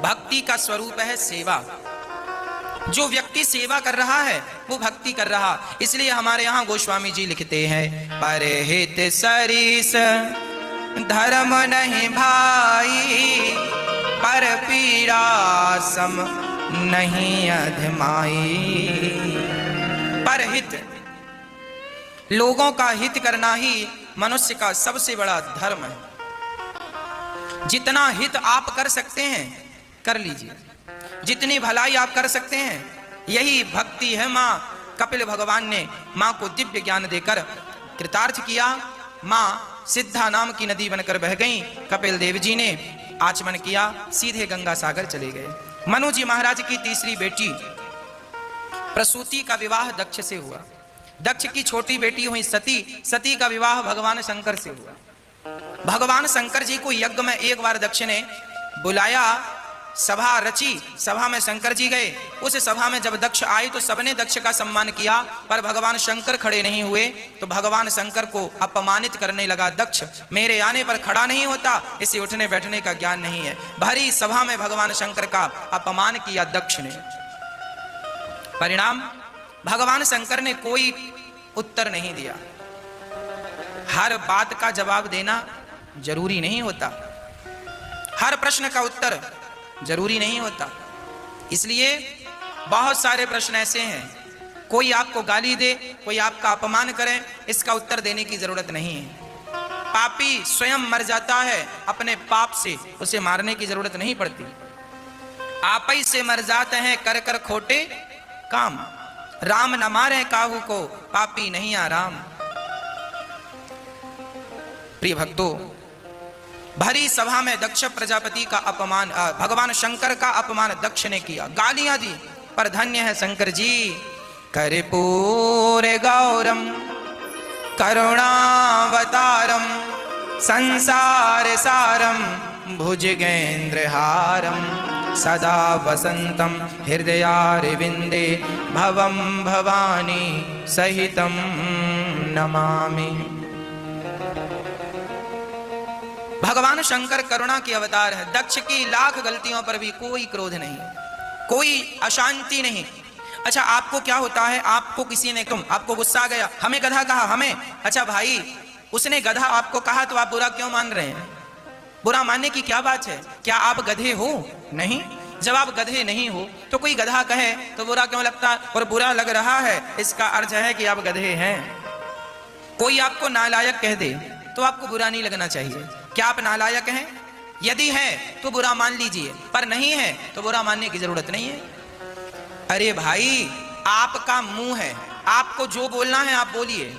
भक्ति का स्वरूप है सेवा। जो व्यक्ति सेवा कर रहा है वो भक्ति कर रहा। इसलिए हमारे यहाँ गोस्वामी जी लिखते हैं, परहित सरिस धर्म नहीं भाई, पर पीड़ा सम नहीं अधमाई। परहित, लोगों का हित करना ही मनुष्य का सबसे बड़ा धर्म है। जितना हित आप कर सकते हैं कर लीजिए, जितनी भलाई आप कर सकते हैं, यही भक्ति है। माँ कपिल भगवान ने माँ को दिव्य ज्ञान देकर कृतार्थ किया। माँ सिद्धा नाम की नदी बनकर बह गई। कपिल देव जी ने आचमन किया, सीधे गंगा सागर चले गए। मनु जी महाराज की तीसरी बेटी प्रसूति का विवाह दक्ष से हुआ। दक्ष की छोटी बेटी हुई सती। सती का विवाह भगवान शंकर से हुआ। भगवान शंकर जी को यज्ञ में एक बार दक्ष ने बुलाया, सभा रची, सभा में शंकर जी गए। उस सभा में जब दक्ष आए तो सबने दक्ष का सम्मान किया, पर भगवान शंकर खड़े नहीं हुए। तो भगवान शंकर को अपमानित करने लगा दक्ष, मेरे आने पर खड़ा नहीं होता, इसे उठने बैठने का ज्ञान नहीं है। भरी सभा में भगवान शंकर का अपमान किया दक्ष ने। परिणाम, भगवान शंकर ने कोई उत्तर नहीं दिया। हर बात का जवाब देना जरूरी नहीं होता, हर प्रश्न का उत्तर जरूरी नहीं होता। इसलिए बहुत सारे प्रश्न ऐसे हैं, कोई आपको गाली दे, कोई आपका अपमान करे, इसका उत्तर देने की जरूरत नहीं है। पापी स्वयं मर जाता है अपने पाप से, उसे मारने की जरूरत नहीं पड़ती। आप ही से मर जाते हैं कर कर खोटे काम, राम न मारे काहू को, पापी नहीं आराम। प्रिय भक्तों, भरी सभा में दक्ष प्रजापति का अपमान, भगवान शंकर का अपमान दक्ष ने किया, गालियां दी। पर धन्य है शंकर जी, कर्पूर गौरम करुणावतारम संसार सारम भुजगेंद्रहारम सदा वसंतम हृदयारविंदे भवम भवानी सहितम नमामि। भगवान शंकर करुणा के अवतार है। दक्ष की लाख गलतियों पर भी कोई क्रोध नहीं, कोई अशांति नहीं। अच्छा, आपको क्या होता है, आपको किसी ने आपको गुस्सा आ गया, हमें गधा कहा, हमें, अच्छा भाई उसने गधा आपको कहा तो आप बुरा क्यों मान रहे हैं? बुरा मानने की क्या बात है? क्या आप गधे हो? नहीं। जब आप गधे नहीं हो तो कोई गधा कहे तो बुरा क्यों लगता? और बुरा लग रहा है, इसका अर्थ है कि आप गधे हैं। कोई आपको नालायक कह दे तो आपको बुरा नहीं लगना चाहिए। क्या आप नालायक हैं? यदि है तो बुरा मान लीजिए, पर नहीं है तो बुरा मानने की जरूरत नहीं है। अरे भाई, आपका मुंह है, आपको जो बोलना है आप बोलिए,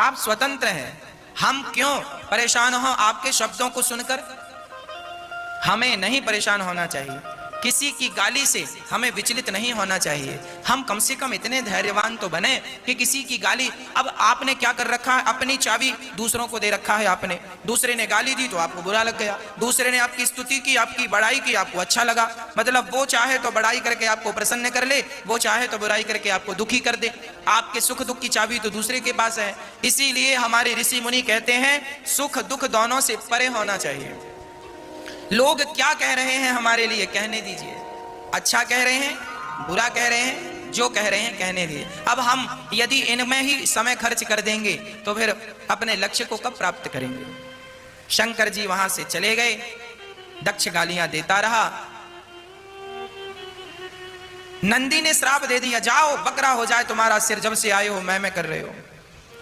आप स्वतंत्र हैं। हम क्यों परेशान हो आपके शब्दों को सुनकर? हमें नहीं परेशान होना चाहिए, किसी की गाली से हमें विचलित नहीं होना चाहिए। हम कम से कम इतने धैर्यवान तो बने कि किसी की गाली, अब आपने क्या कर रखा है, अपनी चाबी दूसरों को दे रखा है आपने, दूसरे ने गाली दी तो आपको बुरा लग गया, दूसरे ने आपकी स्तुति की, आपकी बड़ाई की, आपको अच्छा लगा। मतलब वो चाहे तो बड़ाई करके आपको प्रसन्न कर ले, वो चाहे तो बुराई करके आपको दुखी कर दे। आपके सुख दुख की चाबी तो दूसरे के पास है। इसीलिए हमारे ऋषि मुनि कहते हैं सुख दुख दोनों से परे होना चाहिए। लोग क्या कह रहे हैं हमारे लिए कहने दीजिए, अच्छा कह रहे हैं, बुरा कह रहे हैं, जो कह रहे हैं कहने दीजिए। अब हम यदि इनमें ही समय खर्च कर देंगे तो फिर अपने लक्ष्य को कब प्राप्त करेंगे? शंकर जी वहां से चले गए, दक्ष गालियां देता रहा। नंदी ने श्राप दे दिया, जाओ बकरा हो जाए तुम्हारा सिर, जब से आए हो मैं कर रहे हो।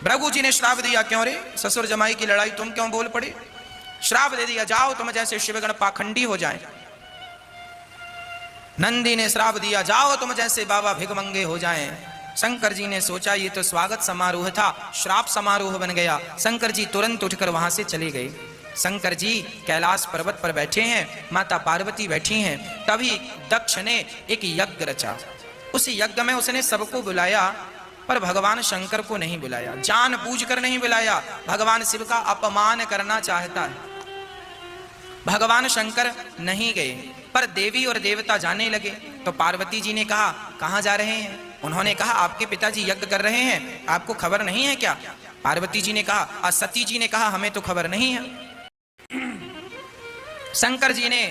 भृगु जी ने श्राप दिया, क्यों रे, ससुर जमाई की लड़ाई तुम क्यों बोल पड़े? श्राप दे दिया, जाओ तुम जैसे शिवगण पाखंडी हो जाएं। नंदी ने श्राप दिया, जाओ तुम जैसे बाबा भिगमंगे हो जाएं। शंकर जी ने सोचा ये तो स्वागत समारोह था, श्राप समारोह बन गया। शंकर जी तुरंत उठकर वहां से चले गए। शंकर जी कैलाश पर्वत पर बैठे हैं, माता पार्वती बैठी हैं। तभी दक्ष ने एक यज्ञ रचा। उस यज्ञ में उसने सबको बुलाया, पर भगवान शंकर को नहीं बुलाया, जानबूझकर नहीं बुलाया। भगवान शिव का अपमान करना चाहता है। भगवान शंकर नहीं गए, पर देवी और देवता जाने लगे। तो पार्वती जी ने कहा, कहाँ जा रहे हैं? उन्होंने कहा, आपके पिताजी यज्ञ कर रहे हैं, आपको खबर नहीं है क्या? पार्वती जी ने कहा, सती जी ने कहा, हमें तो खबर नहीं है। शंकर जी ने,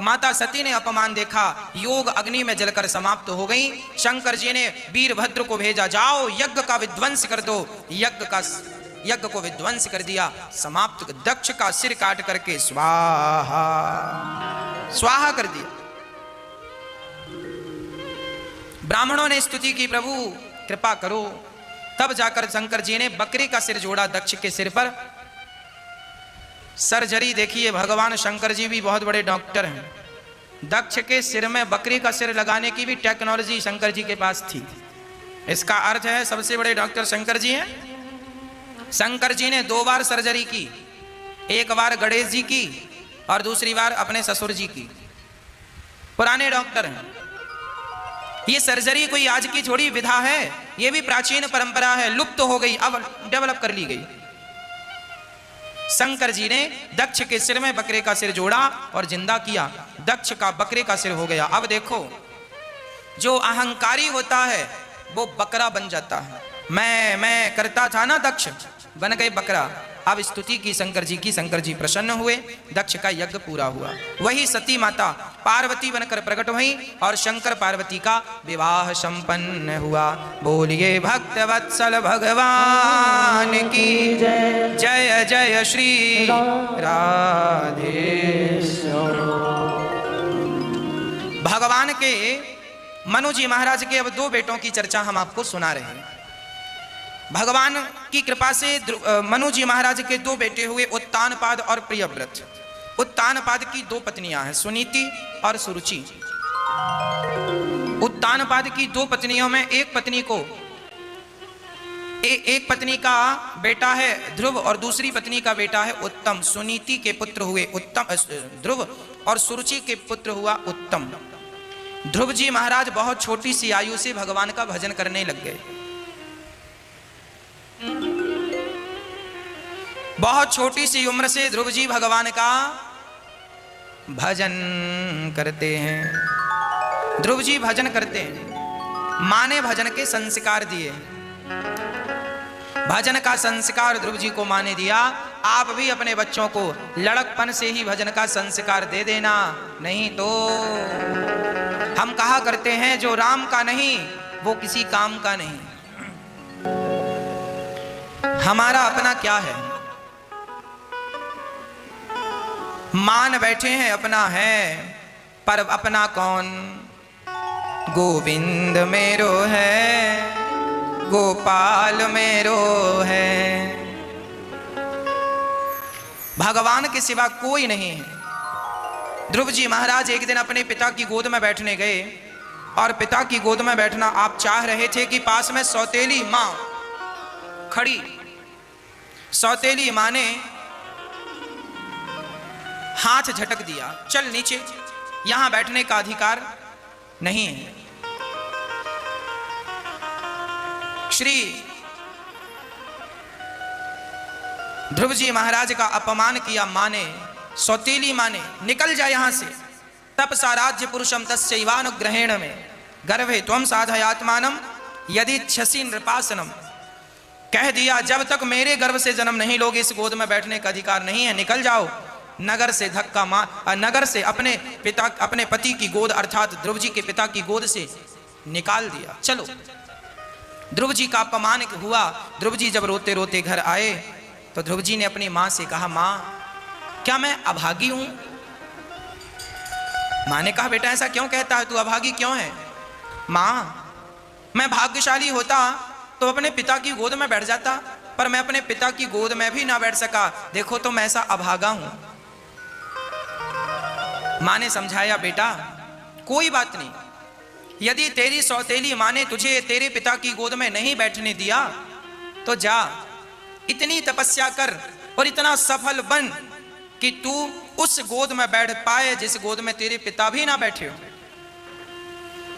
माता सती ने अपमान देखा, योग अग्नि में जलकर समाप्त हो गई। शंकर जी ने वीरभद्र को भेजा, जाओ यज्ञ का विध्वंस कर दो। यज्ञ को विध्वंस कर दिया, समाप्त। दक्ष का सिर काट करके स्वाहा स्वाहा कर दिया। ब्राह्मणों ने स्तुति की, प्रभु कृपा करो। तब जाकर शंकर जी ने बकरी का सिर जोड़ा दक्ष के सिर पर। सर्जरी देखिए, भगवान शंकर जी भी बहुत बड़े डॉक्टर हैं। दक्ष के सिर में बकरी का सिर लगाने की भी टेक्नोलॉजी शंकर जी के पास थी। इसका अर्थ है सबसे बड़े डॉक्टर शंकर जी हैं। शंकर जी ने 2 बार सर्जरी की, एक बार गणेश जी की और दूसरी बार अपने ससुर जी की। पुराने डॉक्टर हैं। ये सर्जरी कोई आज की थोड़ी विधा है, ये भी प्राचीन परंपरा है, लुप्त हो गई, अब डेवलप कर ली गई। शंकर जी ने दक्ष के सिर में बकरे का सिर जोड़ा और जिंदा किया। दक्ष का बकरे का सिर हो गया। अब देखो, जो अहंकारी होता है वो बकरा बन जाता है। मैं करता था ना, दक्ष बन गए बकरा। अब स्तुति की शंकर जी की, शंकर जी प्रसन्न हुए, दक्ष का यज्ञ पूरा हुआ। वही सती माता पार्वती बनकर प्रकट हुई और शंकर पार्वती का विवाह संपन्न हुआ। बोलिए भक्त वत्सल भगवान की जय, जय जय श्री राधे। भगवान के मनु जी महाराज के अब 2 बेटों की चर्चा हम आपको सुना रहे हैं। भगवान की कृपा से मनु जी महाराज के 2 बेटे हुए, उत्तानपाद और प्रियव्रत। उत्तानपाद की 2 पत्नियां हैं, सुनीति और सुरुचि। उत्तानपाद की 2 पत्नियों में एक पत्नी का बेटा है ध्रुव और दूसरी पत्नी का बेटा है उत्तम। सुनीति के पुत्र हुए उत्तम ध्रुव और सुरुचि के पुत्र हुआ उत्तम। ध्रुव जी महाराज बहुत छोटी सी आयु से भगवान का भजन करने लग गए। बहुत छोटी सी उम्र से ध्रुव जी भगवान का भजन करते हैं। ध्रुव जी भजन करते हैं। मां ने भजन के संस्कार दिए। भजन का संस्कार ध्रुव जी को मां ने दिया। आप भी अपने बच्चों को लड़कपन से ही भजन का संस्कार दे देना, नहीं तो हम कहा करते हैं जो राम का नहीं वो किसी काम का नहीं। हमारा अपना क्या है? मान बैठे हैं अपना है, पर अपना कौन? गोविंद मेरो है, गोपाल मेरो है। भगवान के सिवा कोई नहीं है। ध्रुव जी महाराज एक दिन अपने पिता की गोद में बैठने गए और पिता की गोद में बैठना आप चाह रहे थे कि पास में सौतेली मां खड़ी। सौतेली मां ने हाथ झटक दिया, चल नीचे, यहां बैठने का अधिकार नहीं है। श्री ध्रुव जी महाराज का अपमान किया मां ने, सौतेली मां ने। निकल जा यहां से। तपसा राज्य पुरुषम तस्यैवानुग्रहेण में गर्भे त्वं साधयात्मानम यदि इच्छसि नृपासनम। कह दिया, जब तक मेरे गर्भ से जन्म नहीं लोगे इस गोद में बैठने का अधिकार नहीं है, निकल जाओ। नगर से धक्का मार, नगर से अपने पति की गोद अर्थात ध्रुव जी के पिता की गोद से निकाल दिया। चलो। ध्रुव जी का अपमान हुआ। ध्रुव जी जब रोते रोते घर आए तो ध्रुव जी ने अपनी मां से कहा, मां क्या मैं अभागी हूं? मां ने कहा, बेटा ऐसा क्यों कहता है, तू अभागी क्यों है? मां मैं भाग्यशाली होता तो अपने पिता की गोद में बैठ जाता, पर मैं अपने पिता की गोद में भी ना बैठ सका। देखो तो मैं ऐसा अभागा हूं। मां ने समझाया, बेटा कोई बात नहीं, यदि तेरी सौतेली मां ने तुझे तेरे पिता की गोद में नहीं बैठने दिया तो जा, इतनी तपस्या कर और इतना सफल बन कि तू उस गोद में बैठ पाए जिस गोद में तेरे पिता भी ना बैठे हो।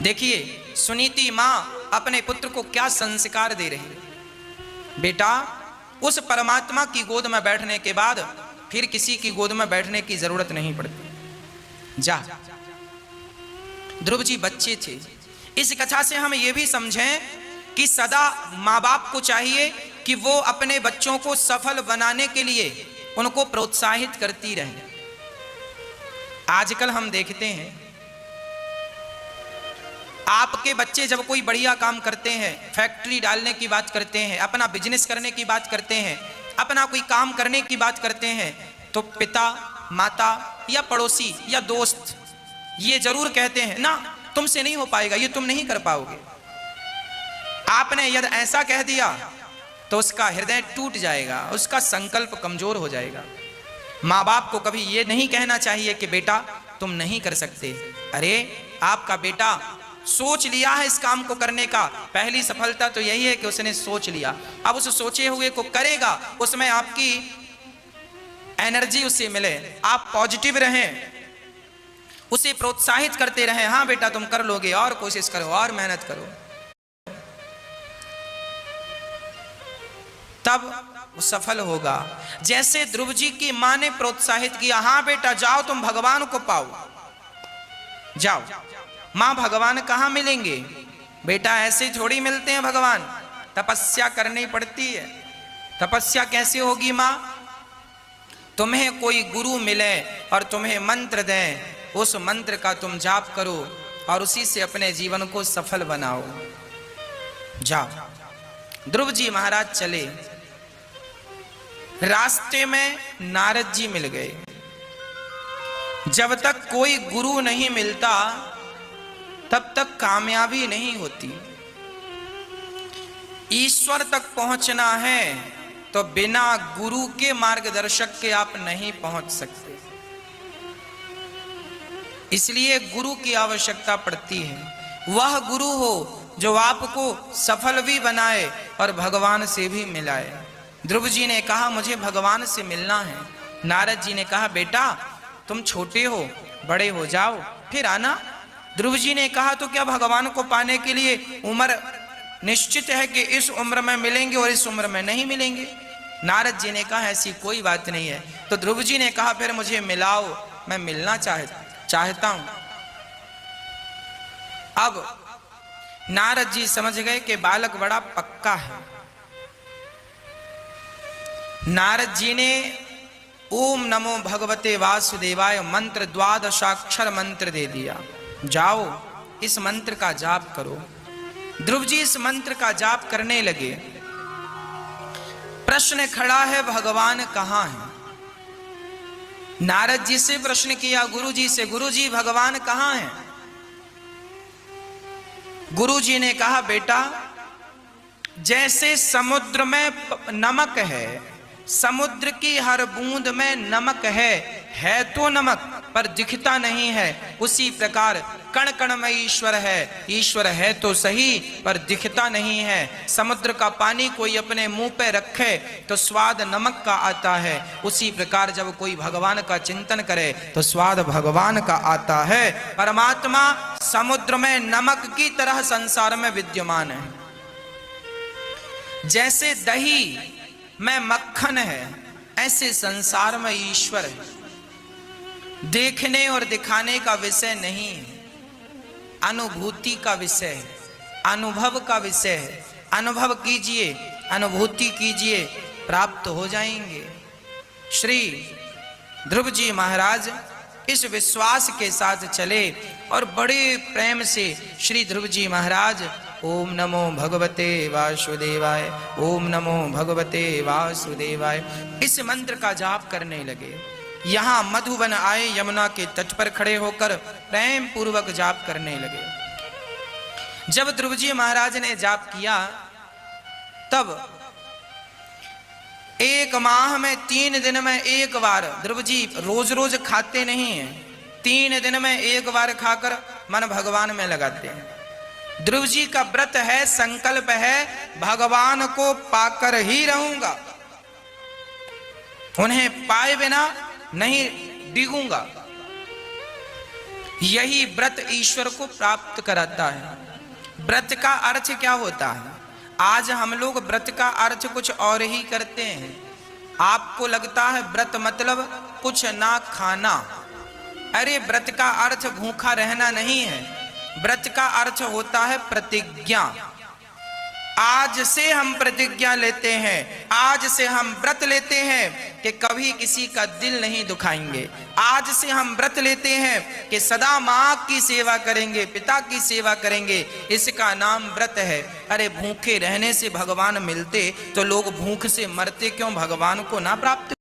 देखिए सुनीति मां अपने पुत्र को क्या संस्कार दे रही है। बेटा उस परमात्मा की गोद में बैठने के बाद फिर किसी की गोद में बैठने की जरूरत नहीं पड़ती, जा। ध्रुव जी बच्चे थे। इस कथा से हम ये भी समझें कि सदा माँ बाप को चाहिए कि वो अपने बच्चों को सफल बनाने के लिए उनको प्रोत्साहित करती रहे। आजकल हम देखते हैं आपके बच्चे जब कोई बढ़िया काम करते हैं, फैक्ट्री डालने की बात करते हैं, अपना बिजनेस करने की बात करते हैं, अपना कोई काम करने की बात करते हैं, तो पिता माता या पड़ोसी या दोस्त ये जरूर कहते हैं ना, तुमसे नहीं हो पाएगा, ये तुम नहीं कर पाओगे। आपने यदि ऐसा कह दिया तो उसका हृदय टूट जाएगा, उसका संकल्प कमजोर हो जाएगा। माँ बाप को कभी ये नहीं कहना चाहिए कि बेटा तुम नहीं कर सकते। अरे आपका बेटा सोच लिया है इस काम को करने का, पहली सफलता तो यही है कि उसने सोच लिया। अब उस सोचे हुए को करेगा, उसमें आपकी एनर्जी उसे मिले, आप पॉजिटिव रहें, उसे प्रोत्साहित करते रहें, हाँ बेटा तुम कर लोगे, और कोशिश करो और मेहनत करो, तब वो सफल होगा। जैसे ध्रुव जी की मां ने प्रोत्साहित किया, हाँ बेटा जाओ तुम भगवान को पाओ, जाओ। मां भगवान कहाँ मिलेंगे बेटा, ऐसे थोड़ी मिलते हैं भगवान, तपस्या करनी पड़ती है। तपस्या कैसे होगी मां, तुम्हें कोई गुरु मिले और तुम्हें मंत्र दें, उस मंत्र का तुम जाप करो और उसी से अपने जीवन को सफल बनाओ, जाओ। ध्रुव जी महाराज चले, रास्ते में नारद जी मिल गए। जब तक कोई गुरु नहीं मिलता तब तक कामयाबी नहीं होती। ईश्वर तक पहुंचना है तो बिना गुरु के मार्गदर्शक के आप नहीं पहुंच सकते, इसलिए गुरु की आवश्यकता पड़ती है। वह गुरु हो जो आपको सफल भी बनाए और भगवान से भी मिलाए। ध्रुव जी ने कहा मुझे भगवान से मिलना है। नारद जी ने कहा बेटा तुम छोटे हो, बड़े हो जाओ फिर आना। ध्रुव जी ने कहा तो क्या भगवान को पाने के लिए उम्र निश्चित है कि इस उम्र में मिलेंगे और इस उम्र में नहीं मिलेंगे? नारद जी ने कहा ऐसी कोई बात नहीं है। तो ध्रुव जी ने कहा फिर मुझे मिलाओ, मैं मिलना चाहता हूं। अब नारद जी समझ गए कि बालक बड़ा पक्का है। नारद जी ने ओम नमो भगवते वासुदेवाय मंत्र 12 मंत्र दे दिया, जाओ इस मंत्र का जाप करो। ध्रुव जी इस मंत्र का जाप करने लगे। प्रश्न खड़ा है भगवान कहां है? नारद जी से प्रश्न किया गुरु जी से, गुरु जी भगवान कहां है? गुरु जी ने कहा बेटा जैसे समुद्र में नमक है, समुद्र की हर बूंद में नमक है तो नमक पर दिखता नहीं है, उसी प्रकार कण कण में ईश्वर है, ईश्वर है तो सही पर दिखता नहीं है। समुद्र का पानी कोई अपने मुंह पे रखे तो स्वाद नमक का आता है, उसी प्रकार जब कोई भगवान का चिंतन करे तो स्वाद भगवान का आता है। परमात्मा समुद्र में नमक की तरह संसार में विद्यमान है। जैसे दही में मक्खन है ऐसे संसार में ईश्वर है। देखने और दिखाने का विषय नहीं है, अनुभूति का विषय है, अनुभव का विषय है। अनुभव कीजिए, अनुभूति कीजिए, प्राप्त हो जाएंगे। श्री ध्रुव जी महाराज इस विश्वास के साथ चले और बड़े प्रेम से श्री ध्रुव जी महाराज ओम नमो भगवते वासुदेवाय, ओम नमो भगवते वासुदेवाय इस मंत्र का जाप करने लगे। यहाँ मधुबन आए, यमुना के तट पर खड़े होकर प्रेम पूर्वक जाप करने लगे। जब ध्रुव जी महाराज ने जाप किया तब 1 माह में 3 दिन में 1 बार, ध्रुव जी रोज रोज खाते नहीं हैं, 3 दिन में 1 बार खाकर मन भगवान में लगाते हैं। ध्रुव जी का व्रत है, संकल्प है भगवान को पाकर ही रहूंगा, उन्हें पाए बिना नहीं डिगूंगा। यही व्रत ईश्वर को प्राप्त कराता है। व्रत का अर्थ क्या होता है? आज हम लोग व्रत का अर्थ कुछ और ही करते हैं। आपको लगता है व्रत मतलब कुछ ना खाना। अरे व्रत का अर्थ भूखा रहना नहीं है, व्रत का अर्थ होता है प्रतिज्ञा। आज से हम प्रतिज्ञा लेते हैं, आज से हम व्रत लेते हैं कि कभी किसी का दिल नहीं दुखाएंगे। आज से हम व्रत लेते हैं कि सदा माँ की सेवा करेंगे, पिता की सेवा करेंगे। इसका नाम व्रत है। अरे भूखे रहने से भगवान मिलते तो लोग भूख से मरते क्यों, भगवान को ना प्राप्त